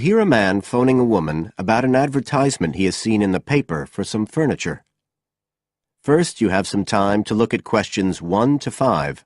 hear a man phoning a woman about an advertisement he has seen in the paper for some furniture. First, you have some time to look at questions 1 to 5.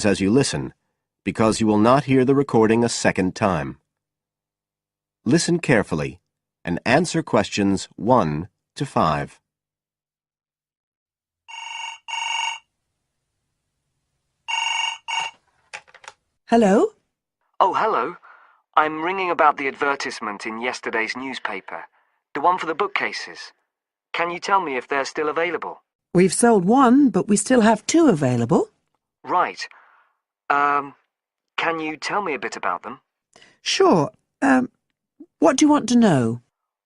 As you listen, because you will not hear the recording a second time. Listen carefully and answer questions 1 to 5. Hello? Oh, hello. I'm ringing about the advertisement in yesterday's newspaper. The one for the bookcases. Can you tell me if they're still available? We've sold one, but we still have 2 available. Right. Can you tell me a bit about them? Sure. What do you want to know?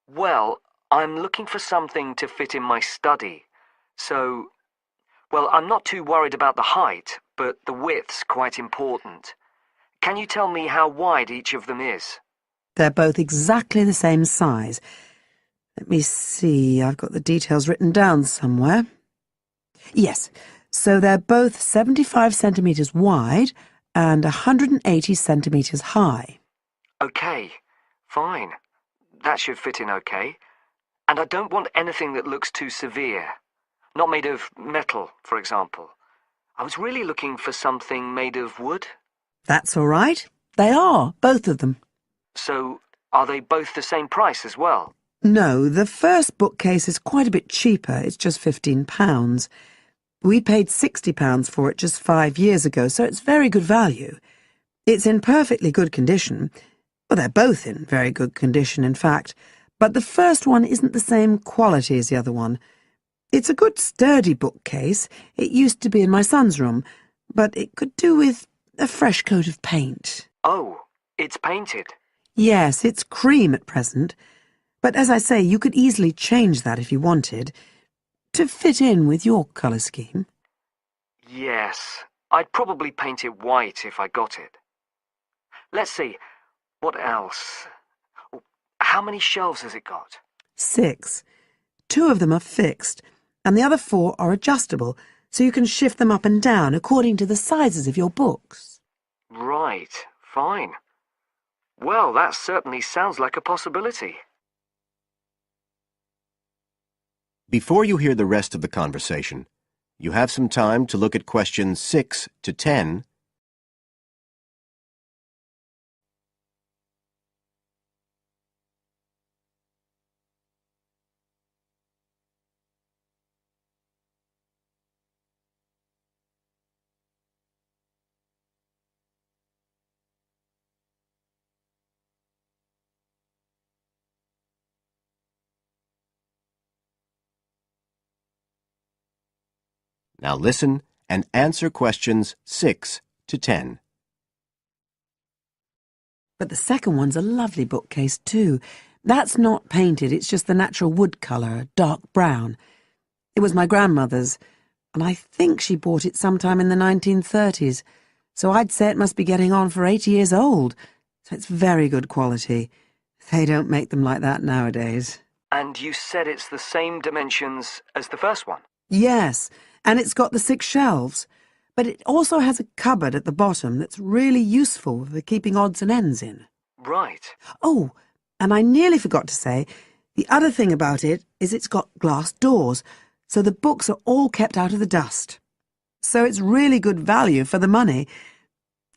Well, I'm looking for something to fit in my study. Well, I'm not too worried about the height, but the width's quite important. Can you tell me how wide each of them is? They're both exactly the same size. Let me see, I've got the details written down somewhere. Yes, so they're both 75 centimetres wide and 180 centimetres high. Okay, fine. That should fit in okay. And I don't want anything that looks too severe. Not made of metal, for example. I was really looking for something made of wood. That's all right. They are, both of them. So, are they both the same price as well? No, the first bookcase is quite a bit cheaper. It's just £15. We paid £60 for it just 5 years ago, so it's very good value. It's in perfectly good condition. Well, they're both in very good condition, in fact. But the first one isn't the same quality as the other one. It's a good, sturdy bookcase. It used to be in my son's room, but it could do with a fresh coat of paint. Oh, it's painted? Yes, it's cream at present. But as I say, you could easily change that if you wanted, to fit in with your colour scheme. Yes, I'd probably paint it white if I got it. Let's see, what else? How many shelves has it got? 6. 2 of them are fixed, and the other 4 are adjustable, so you can shift them up and down according to the sizes of your books. Right, fine. Well, that certainly sounds like a possibility. Before you hear the rest of the conversation, you have some time to look at questions 6 to 10. Now listen and answer questions 6 to 10. But the second one's a lovely bookcase too. That's not painted, it's just the natural wood colour, dark brown. It was my grandmother's, and I think she bought it sometime in the 1930s, so I'd say it must be getting on for 80 years old, so it's very good quality. They don't make them like that nowadays. And you said it's the same dimensions as the first one? Yes, and it's got the 6 shelves, but it also has a cupboard at the bottom that's really useful for keeping odds and ends in. Right. Oh, and I nearly forgot to say, the other thing about it is it's got glass doors, so the books are all kept out of the dust. So it's really good value for the money.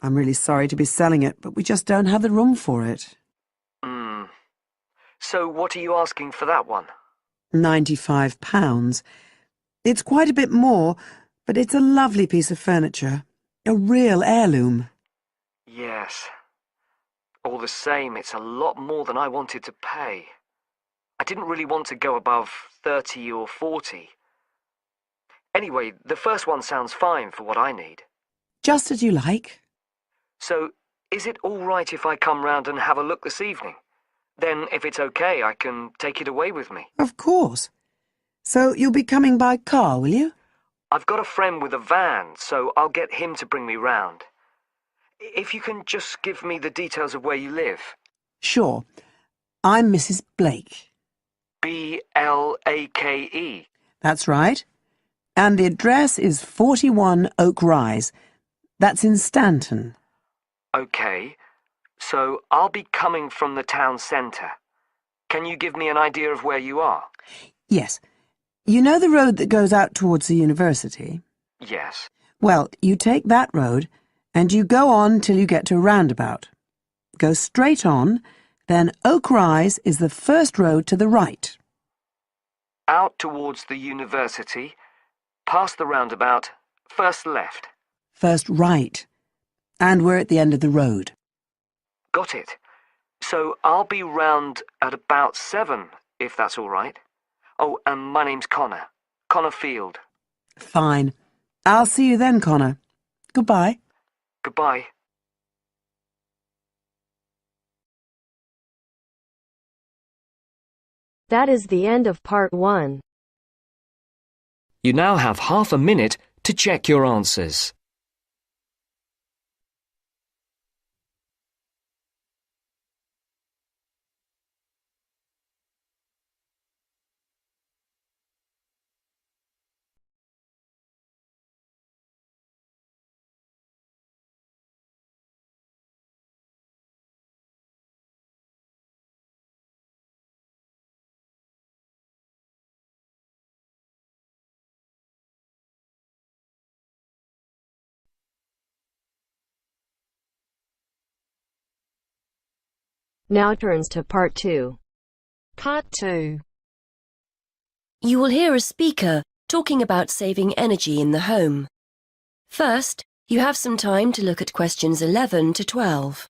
I'm really sorry to be selling it, but we just don't have the room for it. So what are you asking for that one? £95. It's quite a bit more, but it's a lovely piece of furniture. A real heirloom. Yes. All the same, it's a lot more than I wanted to pay. I didn't really want to go above 30 or 40. Anyway, the first one sounds fine for what I need. Just as you like. So, Is it all right if I come round and have a look this evening? Then, if it's okay, I can take it away with me. Of course. So you'll be coming by car, will you? I've got a friend with a van, so I'll get him to bring me round. If you can just give me the details of where you live. Sure. I'm Mrs. Blake. Blake. That's right. And the address is 41 Oak Rise. That's in Stanton. Okay, so I'll be coming from the town centre. Can you give me an idea of where you are? Yes. You know the road that goes out towards the university? Yes. Well, you take that road and you go on till you get to a roundabout. Go straight on, then Oak Rise is the first road to the right. Out towards the university, past the roundabout, first left. First right. And we're at the end of the road. Got it. So I'll be round at about 7, if that's all right. Oh, and my name's Connor. Connor Field. Fine. I'll see you then, Connor. Goodbye. Goodbye. That is the end of part 1. You now have half a minute to check your answers. Now turns to part 2. Part 2. You will hear a speaker talking about saving energy in the home. First, you have some time to look at questions 11 to 12.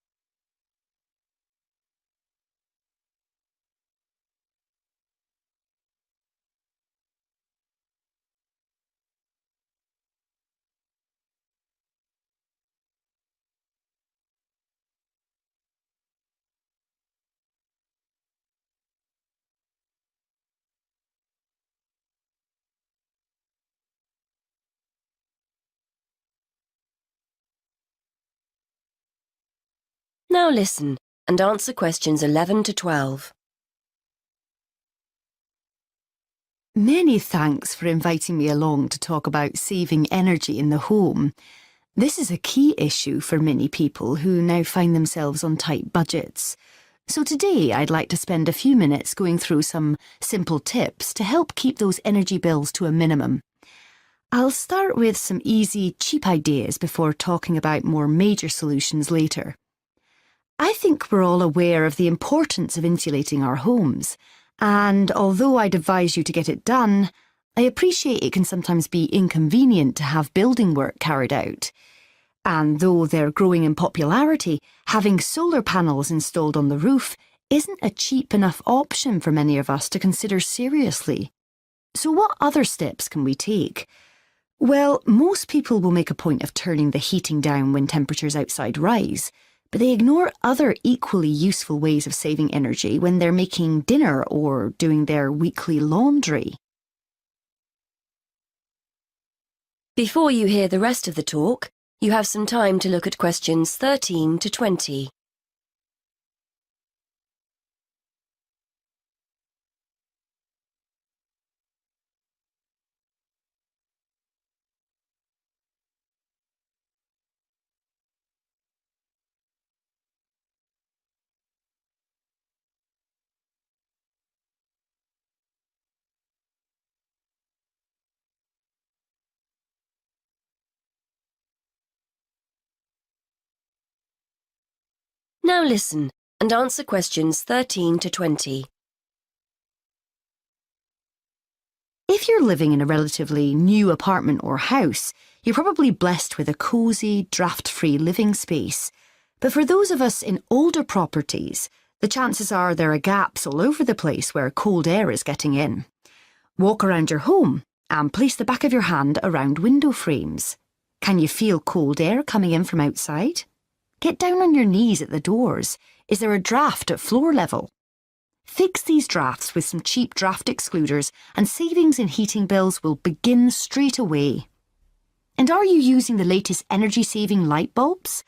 Now listen and answer questions 11 to 12. Many thanks for inviting me along to talk about saving energy in the home. This is a key issue for many people who now find themselves on tight budgets. So today I'd like to spend a few minutes going through some simple tips to help keep those energy bills to a minimum. I'll start with some easy, cheap ideas before talking about more major solutions later. I think we're all aware of the importance of insulating our homes, and although I'd advise you to get it done, I appreciate it can sometimes be inconvenient to have building work carried out. And though they're growing in popularity, having solar panels installed on the roof isn't a cheap enough option for many of us to consider seriously. So what other steps can we take? Well, most people will make a point of turning the heating down when temperatures outside rise, but they ignore other equally useful ways of saving energy when they're making dinner or doing their weekly laundry. Before you hear the rest of the talk, you have some time to look at questions 13 to 20. Now listen and answer questions 13 to 20. If you're living in a relatively new apartment or house, you're probably blessed with a cosy, draft-free living space. But for those of us in older properties, the chances are there are gaps all over the place where cold air is getting in. Walk around your home and place the back of your hand around window frames. Can you feel cold air coming in from outside? Get down on your knees at the doors. Is there a draft at floor level? Fix these drafts with some cheap draft excluders and savings in heating bills will begin straight away. And are you using the latest energy-saving light bulbs?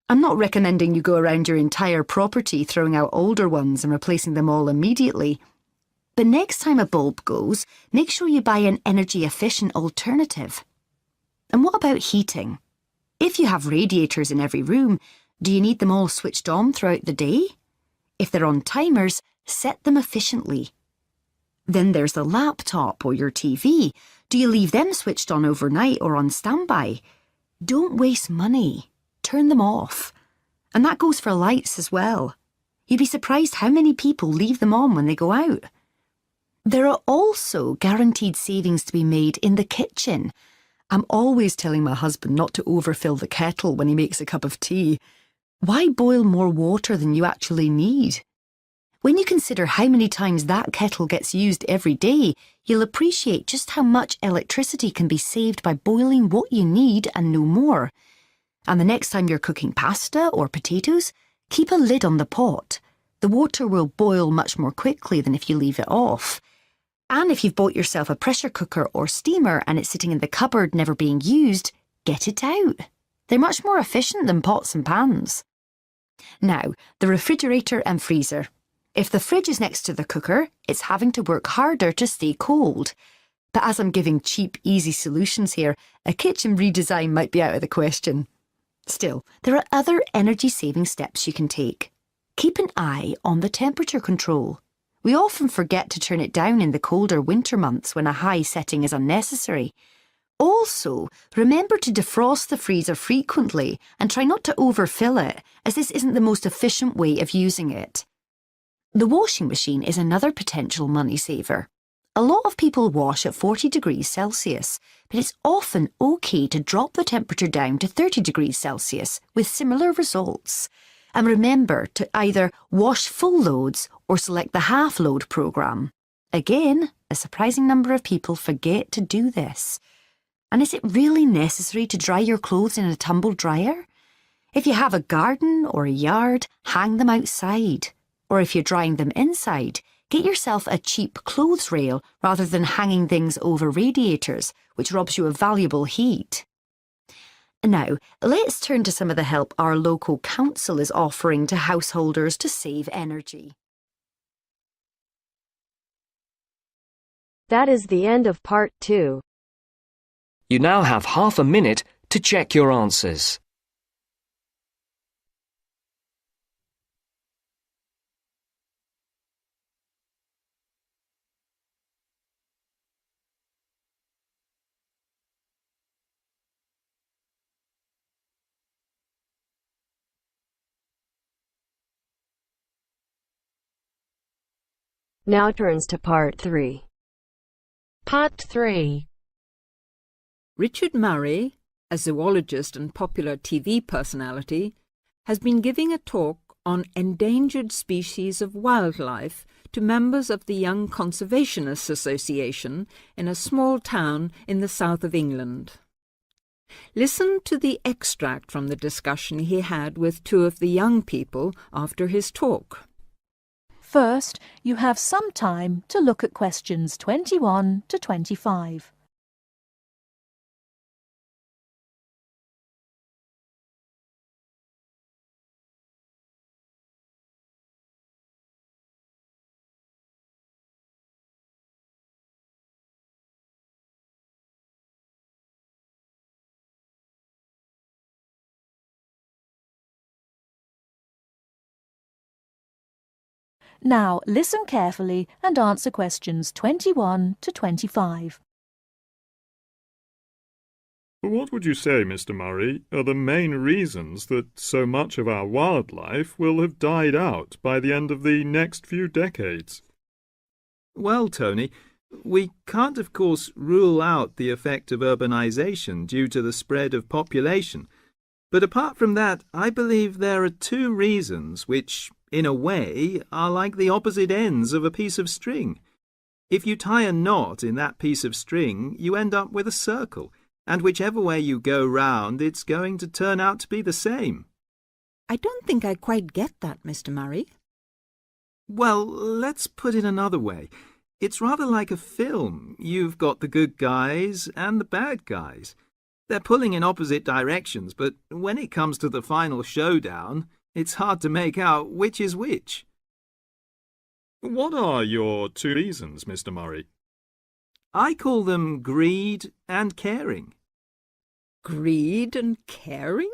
I'm not recommending you go around your entire property throwing out older ones and replacing them all immediately. But next time a bulb goes, make sure you buy an energy-efficient alternative. And what about heating? If you have radiators in every room, do you need them all switched on throughout the day? If they're on timers, set them efficiently. Then there's the laptop or your TV. Do you leave them switched on overnight or on standby? Don't waste money. Turn them off. And that goes for lights as well. You'd be surprised how many people leave them on when they go out. There are also guaranteed savings to be made in the kitchen. I'm always telling my husband not to overfill the kettle when he makes a cup of tea. Why boil more water than you actually need? When you consider how many times that kettle gets used every day, you'll appreciate just how much electricity can be saved by boiling what you need and no more. And the next time you're cooking pasta or potatoes, keep a lid on the pot. The water will boil much more quickly than if you leave it off. And if you've bought yourself a pressure cooker or steamer and it's sitting in the cupboard never being used, get it out. They're much more efficient than pots and pans. Now, the refrigerator and freezer. If the fridge is next to the cooker, it's having to work harder to stay cold. But as I'm giving cheap, easy solutions here, a kitchen redesign might be out of the question. Still, there are other energy-saving steps you can take. Keep an eye on the temperature control. We often forget to turn it down in the colder winter months when a high setting is unnecessary. Also, remember to defrost the freezer frequently and try not to overfill it, as this isn't the most efficient way of using it. The washing machine is another potential money saver. A lot of people wash at 40 degrees Celsius, but it's often okay to drop the temperature down to 30 degrees Celsius with similar results. And remember to either wash full loads or select the half-load programme. Again, a surprising number of people forget to do this. And is it really necessary to dry your clothes in a tumble dryer? If you have a garden or a yard, hang them outside. Or if you're drying them inside, get yourself a cheap clothes rail rather than hanging things over radiators, which robs you of valuable heat. Now, let's turn to some of the help our local council is offering to householders to save energy. That is the end of part 2. You now have half a minute to check your answers. Now turns to part 3. Part 3. Richard Murray, a zoologist and popular TV personality, has been giving a talk on endangered species of wildlife to members of the Young Conservationists Association in a small town in the south of England. Listen to the extract from the discussion he had with two of the young people after his talk. First, you have some time to look at questions 21 to 25. Now, listen carefully and answer questions 21 to 25. What would you say, Mr. Murray, are the main reasons that so much of our wildlife will have died out by the end of the next few decades? Well, Tony, we can't, of course, rule out the effect of urbanisation due to the spread of population. But apart from that, I believe there are two reasons which, in a way, are like the opposite ends of a piece of string. If you tie a knot in that piece of string, you end up with a circle, and whichever way you go round, it's going to turn out to be the same. I don't think I quite get that, Mr. Murray. Well, let's put it another way. It's rather like a film. You've got the good guys and the bad guys. They're pulling in opposite directions, but when it comes to the final showdown, it's hard to make out which is which. What are your two reasons, Mr. Murray? I call them greed and caring. Greed and caring?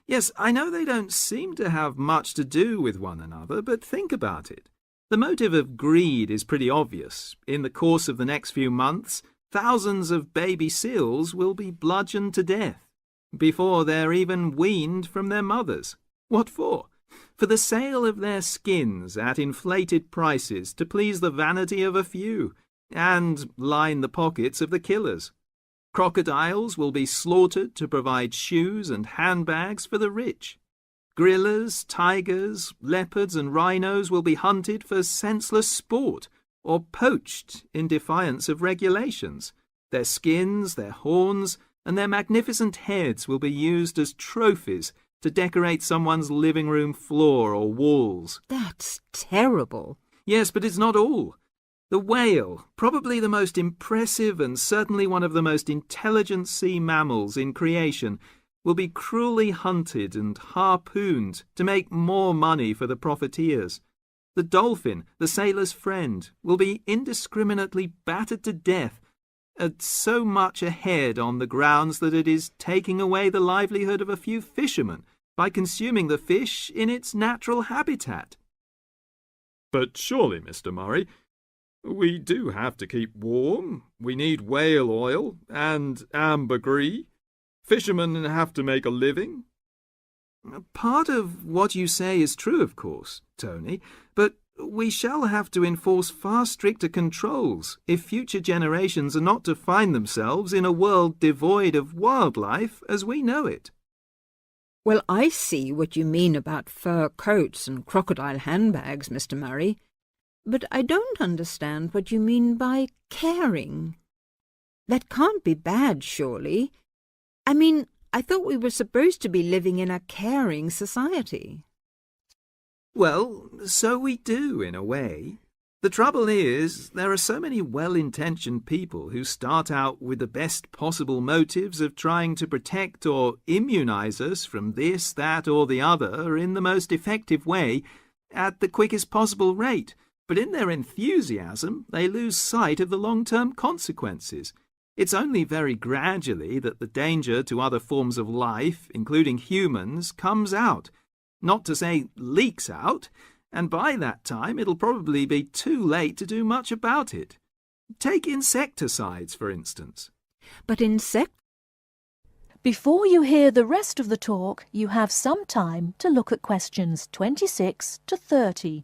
Yes, I know they don't seem to have much to do with one another, but think about it. The motive of greed is pretty obvious. In the course of the next few months, thousands of baby seals will be bludgeoned to death before they're even weaned from their mothers. What for? For the sale of their skins at inflated prices to please the vanity of a few and line the pockets of the killers. Crocodiles will be slaughtered to provide shoes and handbags for the rich. Gorillas, tigers, leopards and rhinos will be hunted for senseless sport or poached in defiance of regulations. Their skins, their horns, and their magnificent heads will be used as trophies to decorate someone's living room floor or walls. That's terrible. Yes, but it's not all. The whale, probably the most impressive and certainly one of the most intelligent sea mammals in creation, will be cruelly hunted and harpooned to make more money for the profiteers. The dolphin, the sailor's friend, will be indiscriminately battered to death at so much a head on the grounds that it is taking away the livelihood of a few fishermen by consuming the fish in its natural habitat. But surely, Mr. Murray, we do have to keep warm. We need whale oil and ambergris. Fishermen have to make a living. Part of what you say is true, of course, Tony, but we shall have to enforce far stricter controls if future generations are not to find themselves in a world devoid of wildlife as we know it. Well, I see what you mean about fur coats and crocodile handbags, Mr. Murray, but I don't understand what you mean by caring. That can't be bad, surely. I mean, I thought we were supposed to be living in a caring society. Well, so we do, in a way. The trouble is, there are so many well-intentioned people who start out with the best possible motives of trying to protect or immunize us from this, that, or the other in the most effective way at the quickest possible rate. But in their enthusiasm, they lose sight of the long-term consequences. It's only very gradually that the danger to other forms of life, including humans, comes out. Not to say leaks out, and by that time it'll probably be too late to do much about it. Take insecticides, for instance. But Before you hear the rest of the talk, you have some time to look at questions 26 to 30.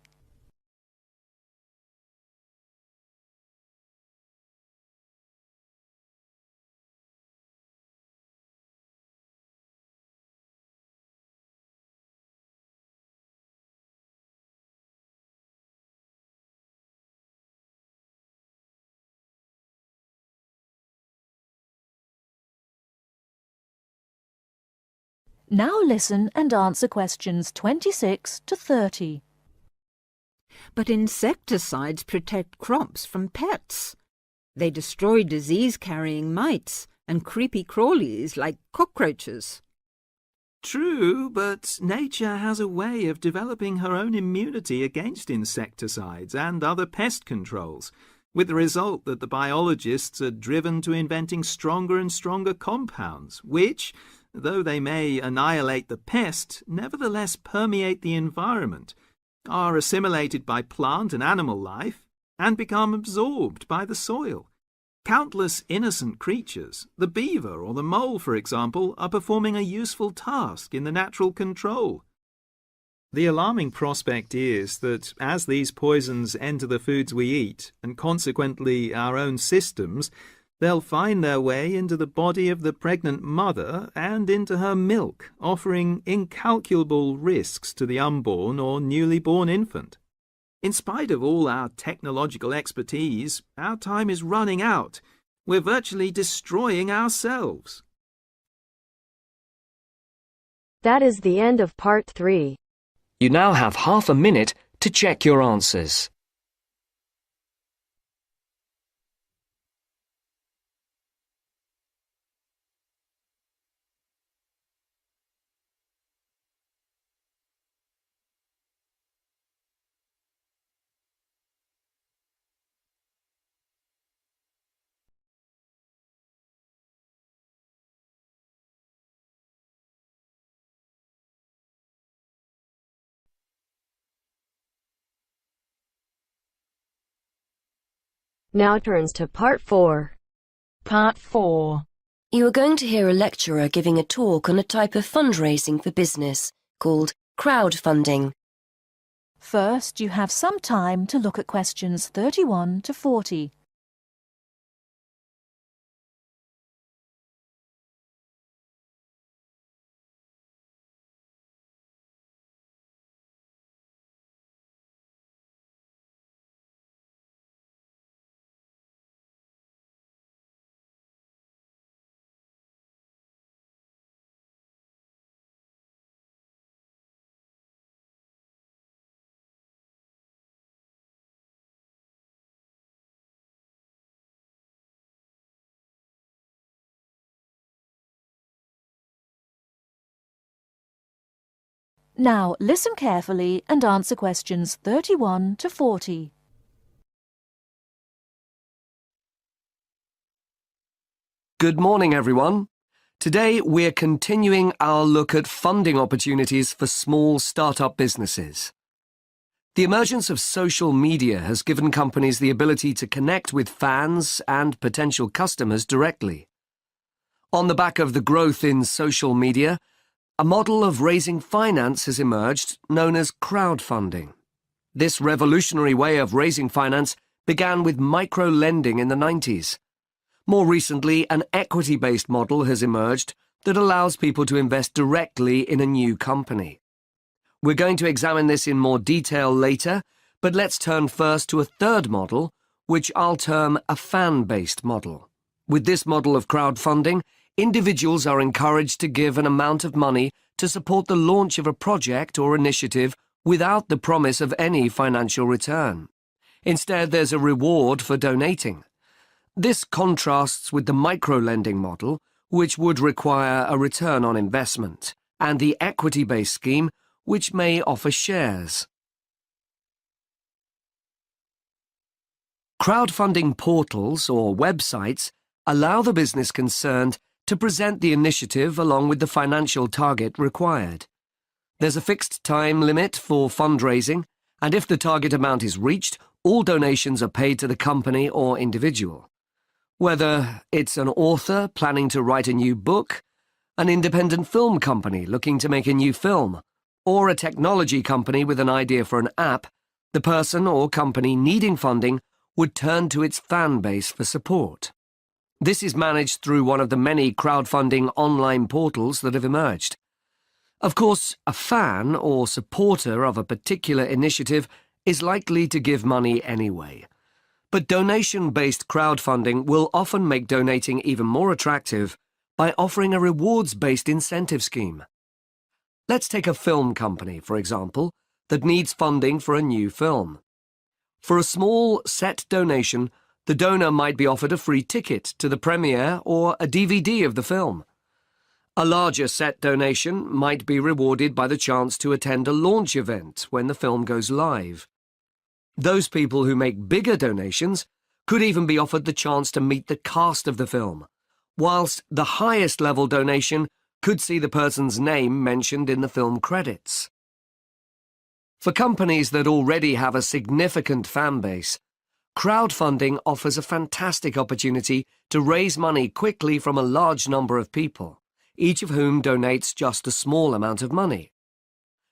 Now listen and answer questions 26 to 30. But insecticides protect crops from pests. They destroy disease-carrying mites and creepy crawlies like cockroaches. True, but nature has a way of developing her own immunity against insecticides and other pest controls, with the result that the biologists are driven to inventing stronger and stronger compounds, which, though they may annihilate the pest, nevertheless permeate the environment, are assimilated by plant and animal life, and become absorbed by the soil. Countless innocent creatures, the beaver or the mole, for example, are performing a useful task in the natural control. The alarming prospect is that as these poisons enter the foods we eat, and consequently our own systems, they'll find their way into the body of the pregnant mother and into her milk, offering incalculable risks to the unborn or newly born infant. In spite of all our technological expertise, our time is running out. We're virtually destroying ourselves. That is the end of part 3. You now have half a minute to check your answers. Now turns to part 4. Part 4. You are going to hear a lecturer giving a talk on a type of fundraising for business called crowdfunding. First, you have some time to look at questions 31 to 40. Now listen carefully and answer questions 31 to 40. Good morning, everyone. Today we're continuing our look at funding opportunities for small start-up businesses. The emergence of social media has given companies the ability to connect with fans and potential customers directly. On the back of the growth in social media, a model of raising finance has emerged known as crowdfunding. This revolutionary way of raising finance began with micro-lending in the 90s. More recently, an equity-based model has emerged that allows people to invest directly in a new company. We're going to examine this in more detail later, but let's turn first to a third model, which I'll term a fan-based model. With this model of crowdfunding, individuals are encouraged to give an amount of money to support the launch of a project or initiative without the promise of any financial return. Instead, there's a reward for donating. This contrasts with the micro-lending model, which would require a return on investment, and the equity-based scheme, which may offer shares. Crowdfunding portals or websites allow the business concerned to present the initiative along with the financial target required. There's a fixed time limit for fundraising, and if the target amount is reached, all donations are paid to the company or individual. Whether it's an author planning to write a new book, an independent film company looking to make a new film, or a technology company with an idea for an app, the person or company needing funding would turn to its fan base for support. This is managed through one of the many crowdfunding online portals that have emerged. Of course, a fan or supporter of a particular initiative is likely to give money anyway. But donation-based crowdfunding will often make donating even more attractive by offering a rewards-based incentive scheme. Let's take a film company, for example, that needs funding for a new film. For a small set donation, the donor might be offered a free ticket to the premiere or a DVD of the film. A larger set donation might be rewarded by the chance to attend a launch event when the film goes live. Those people who make bigger donations could even be offered the chance to meet the cast of the film, whilst the highest level donation could see the person's name mentioned in the film credits. For companies that already have a significant fan base, crowdfunding offers a fantastic opportunity to raise money quickly from a large number of people, each of whom donates just a small amount of money.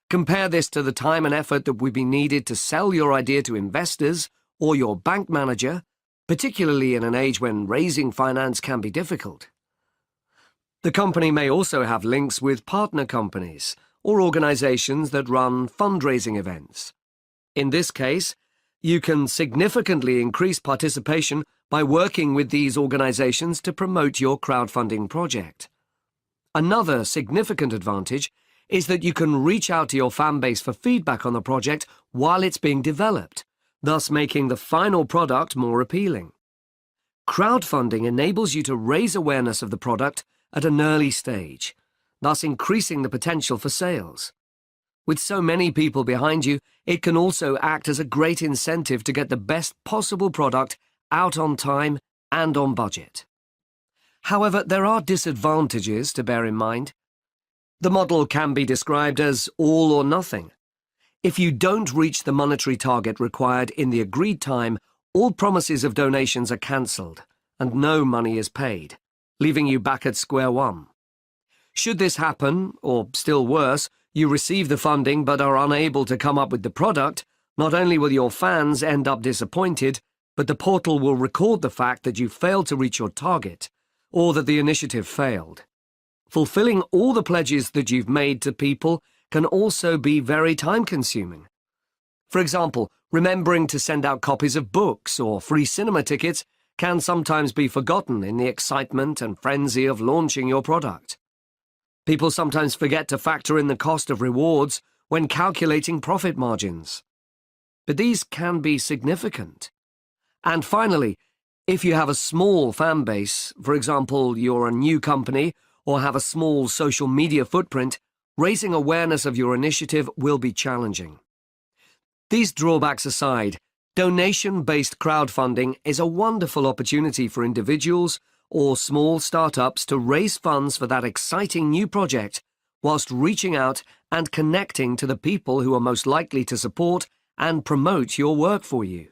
Compare this to the time and effort that would be needed to sell your idea to investors or your bank manager, particularly in an age when raising finance can be difficult. The company may also have links with partner companies or organizations that run fundraising events. In this case, you can significantly increase participation by working with these organizations to promote your crowdfunding project. Another significant advantage is that you can reach out to your fan base for feedback on the project while it's being developed, thus making the final product more appealing. Crowdfunding enables you to raise awareness of the product at an early stage, thus increasing the potential for sales. With so many people behind you, it can also act as a great incentive to get the best possible product out on time and on budget. However, there are disadvantages to bear in mind. The model can be described as all or nothing. If you don't reach the monetary target required in the agreed time, all promises of donations are cancelled and no money is paid, leaving you back at square one. Should this happen, or still worse, you receive the funding but are unable to come up with the product, not only will your fans end up disappointed, but the portal will record the fact that you failed to reach your target, or that the initiative failed. Fulfilling all the pledges that you've made to people can also be very time-consuming. For example, remembering to send out copies of books or free cinema tickets can sometimes be forgotten in the excitement and frenzy of launching your product. People sometimes forget to factor in the cost of rewards when calculating profit margins. But these can be significant. And finally, if you have a small fan base, for example, you're a new company or have a small social media footprint, raising awareness of your initiative will be challenging. These drawbacks aside, donation-based crowdfunding is a wonderful opportunity for individuals or small startups to raise funds for that exciting new project whilst reaching out and connecting to the people who are most likely to support and promote your work for you.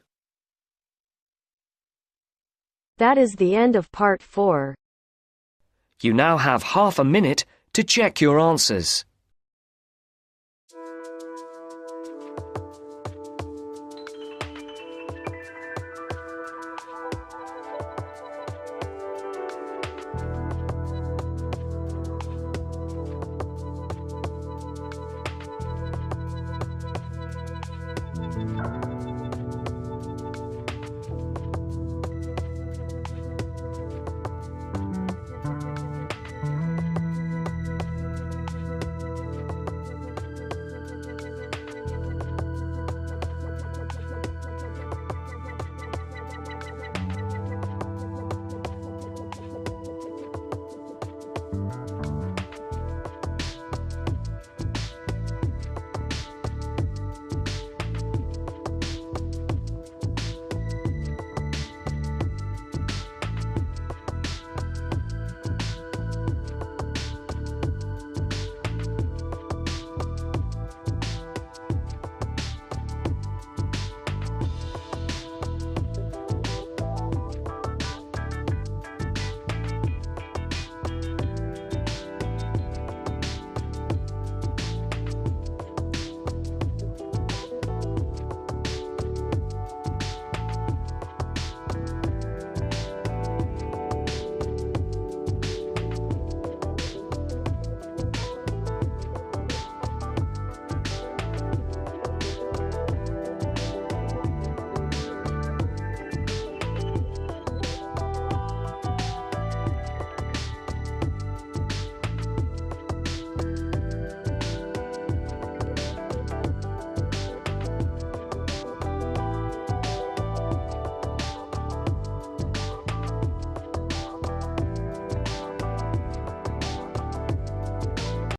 That is the end of part 4. You now have half a minute to check your answers.